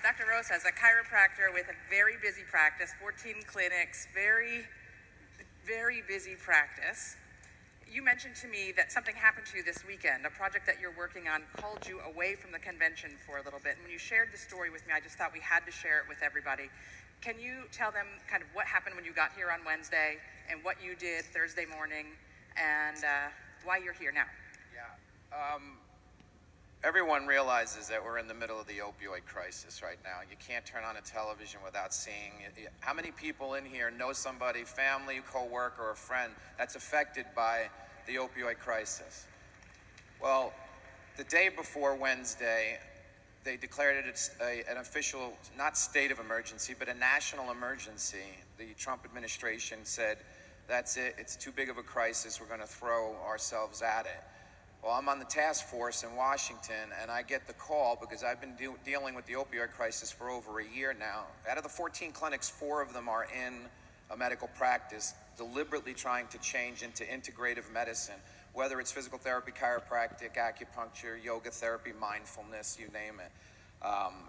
Dr. Rosas, a chiropractor with a very busy practice, 14 clinics, very, very busy practice. You mentioned to me that something happened to you this weekend. A project that you're working on called you away from the convention for a little bit. And when you shared the story with me, I just thought we had to share it with everybody. Can you tell them kind of what happened when you got here on Wednesday and what you did Thursday morning and why you're here now? Yeah. Everyone realizes that we're in the middle of the opioid crisis right now. You can't turn on a television without seeing it. How many people in here know somebody, family, co-worker, or friend that's affected by the opioid crisis? Well, the day before Wednesday, they declared it an official, not state of emergency, but a national emergency. The Trump administration said, that's it, it's too big of a crisis, we're going to throw ourselves at it. Well, I'm on the task force in Washington, and I get the call because I've been dealing with the opioid crisis for over a year now. Out of the 14 clinics, 4 of them are in a medical practice, deliberately trying to change into integrative medicine, whether it's physical therapy, chiropractic, acupuncture, yoga therapy, mindfulness, you name it.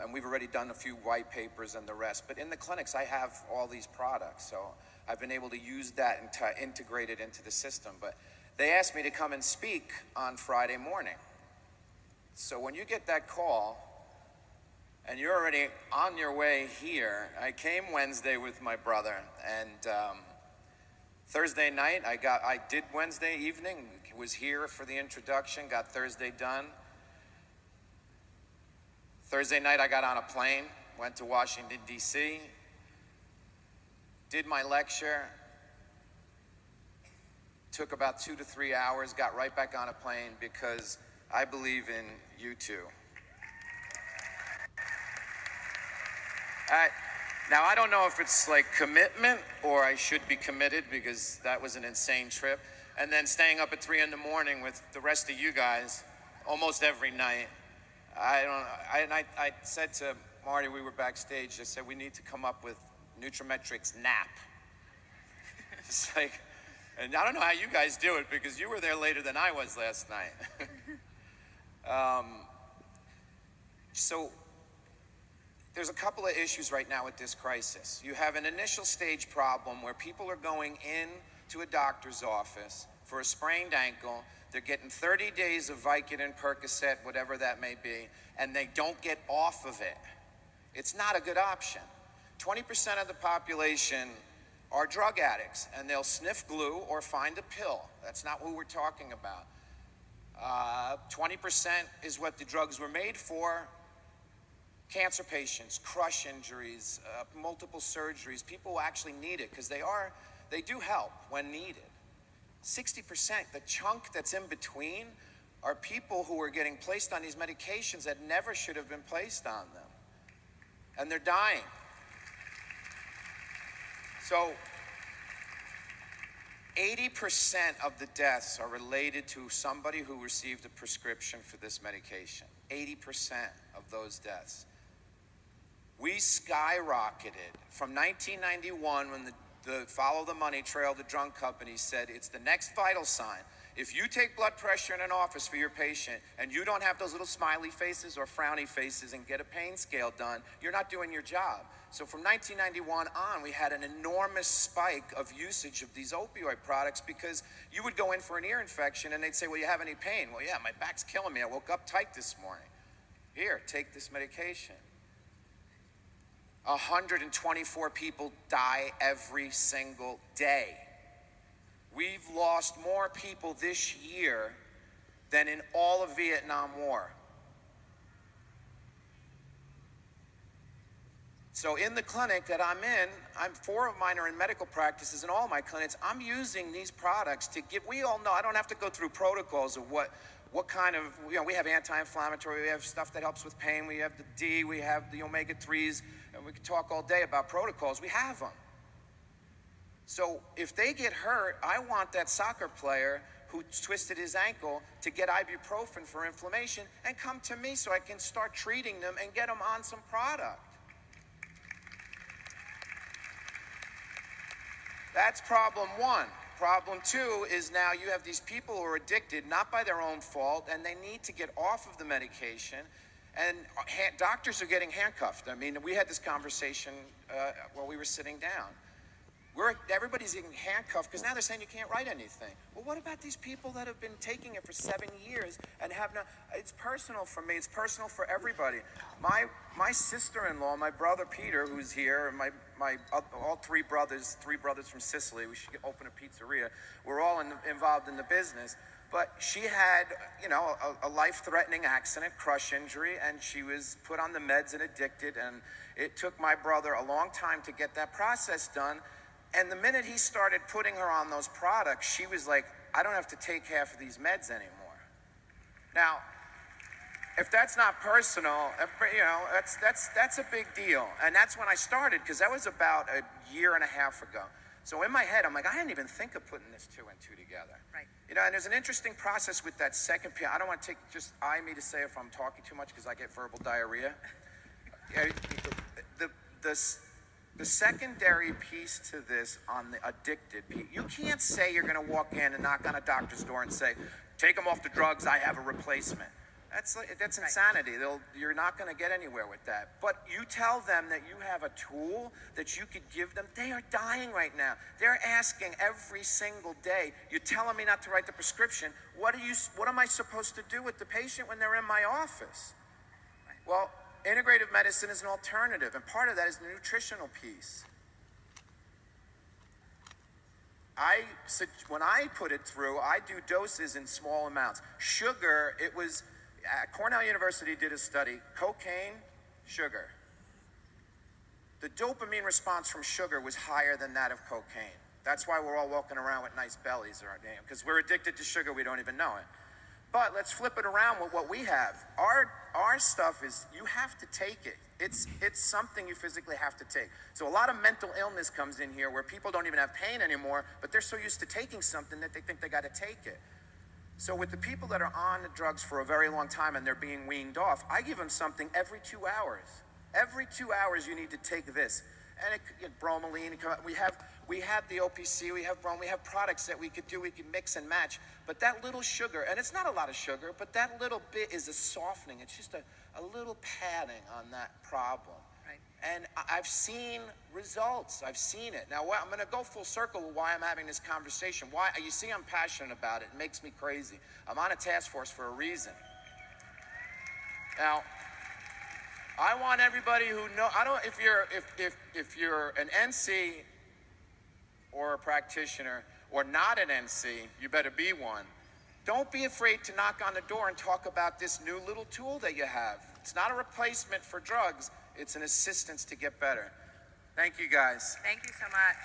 And we've already done a few white papers and the rest. But in the clinics, I have all these products, so I've been able to use that and to integrate it into the system. But they asked me to come and speak on Friday morning. So when you get that call and you're already on your way here, I came Wednesday with my brother, and Thursday night I did Wednesday evening, was here for the introduction, got Thursday done. Thursday night I got on a plane, went to Washington, D.C., did my lecture, took about 2 to 3 hours, got right back on a plane because I believe in you two. Now, I don't know if it's like commitment or I should be committed because that was an insane trip. And then staying up at 3 in the morning with the rest of you guys almost every night. I said to Marty, we were backstage, I said we need to come up with Nutrimetrics nap. It's like, and I don't know how you guys do it because you were there later than I was last night. So there's a couple of issues right now with this crisis. You have an initial stage problem where people are going in to a doctor's office for a sprained ankle. They're getting 30 days of Vicodin, Percocet, whatever that may be, and they don't get off of it. It's not a good option. 20% of the population are drug addicts, and they'll sniff glue or find a pill. That's not what we're talking about. 20% is what the drugs were made for. Cancer patients, crush injuries, multiple surgeries, people who actually need it because they do help when needed. 60%, the chunk that's in between, are people who are getting placed on these medications that never should have been placed on them. And they're dying. So 80% of the deaths are related to somebody who received a prescription for this medication. 80% of those deaths. We skyrocketed from 1991 when the Follow the Money Trail, the drug company said it's the next vital sign. If you take blood pressure in an office for your patient and you don't have those little smiley faces or frowny faces and get a pain scale done, you're not doing your job. So from 1991 on, we had an enormous spike of usage of these opioid products because you would go in for an ear infection and they'd say, well, you have any pain? Well, yeah, my back's killing me. I woke up tight this morning. Here, take this medication. 124 people die every single day. We've lost more people this year than in all of Vietnam War. So in the clinic that I'm in, 4 of mine are in medical practices, and all my clinics, I'm using these products to give, we all know, I don't have to go through protocols of what kind of, we have anti-inflammatory, we have stuff that helps with pain, we have the D, we have the omega-3s, and we could talk all day about protocols. We have them. So if they get hurt, I want that soccer player who twisted his ankle to get ibuprofen for inflammation and come to me so I can start treating them and get them on some product. That's problem 1. Problem 2 is now you have these people who are addicted, not by their own fault, and they need to get off of the medication. And doctors are getting handcuffed. I mean, we had this conversation while we were sitting down. Everybody's getting handcuffed because now they're saying you can't write anything. Well, what about these people that have been taking it for 7 years and have not? It's personal for me. It's personal for everybody. My sister-in-law, my brother Peter, who's here, and all three brothers from Sicily. We should open a pizzeria. We're all involved in the business. But she had, a life-threatening accident, crush injury, and she was put on the meds and addicted. And it took my brother a long time to get that process done. And the minute he started putting her on those products, she was like, I don't have to take half of these meds anymore. Now, if that's not personal, that's a big deal. And that's when I started, because that was about a year and a half ago. So in my head, I'm like, I didn't even think of putting this 2 and 2 together. Right. And there's an interesting process with that second pill. I don't want to just eye me to say if I'm talking too much, because I get verbal diarrhea. The secondary piece to this on the addicted piece, you can't say you're going to walk in and knock on a doctor's door and say, take them off the drugs, I have a replacement. That's insanity. You're not going to get anywhere with that. But you tell them that you have a tool that you could give them. They are dying right now. They're asking every single day, you're telling me not to write the prescription. What am I supposed to do with the patient when they're in my office? Well, integrative medicine is an alternative, and part of that is the nutritional piece. When I put it through, I do doses in small amounts. Sugar, Cornell University did a study, cocaine, sugar. The dopamine response from sugar was higher than that of cocaine. That's why we're all walking around with nice bellies, because we're addicted to sugar, we don't even know it. But let's flip it around with what we have. Our stuff is, you have to take it. It's something you physically have to take. So a lot of mental illness comes in here where people don't even have pain anymore, but they're so used to taking something that they think they got to take it. So with the people that are on the drugs for a very long time and they're being weaned off, I give them something every 2 hours. Every 2 hours you need to take this. And bromelain, we have the OPC, we have products that we could mix and match. But that little sugar, and it's not a lot of sugar, but that little bit is a softening. It's just a little padding on that problem. Right. And I've seen results. I've seen it. Now, I'm going to go full circle with why I'm having this conversation. Why? You see, I'm passionate about it. It makes me crazy. I'm on a task force for a reason. Now, I want everybody who if you're an NC or a practitioner or not an NC, you better be one. Don't be afraid to knock on the door and talk about this new little tool that you have. It's not a replacement for drugs. It's an assistance to get better. Thank you, guys. Thank you so much.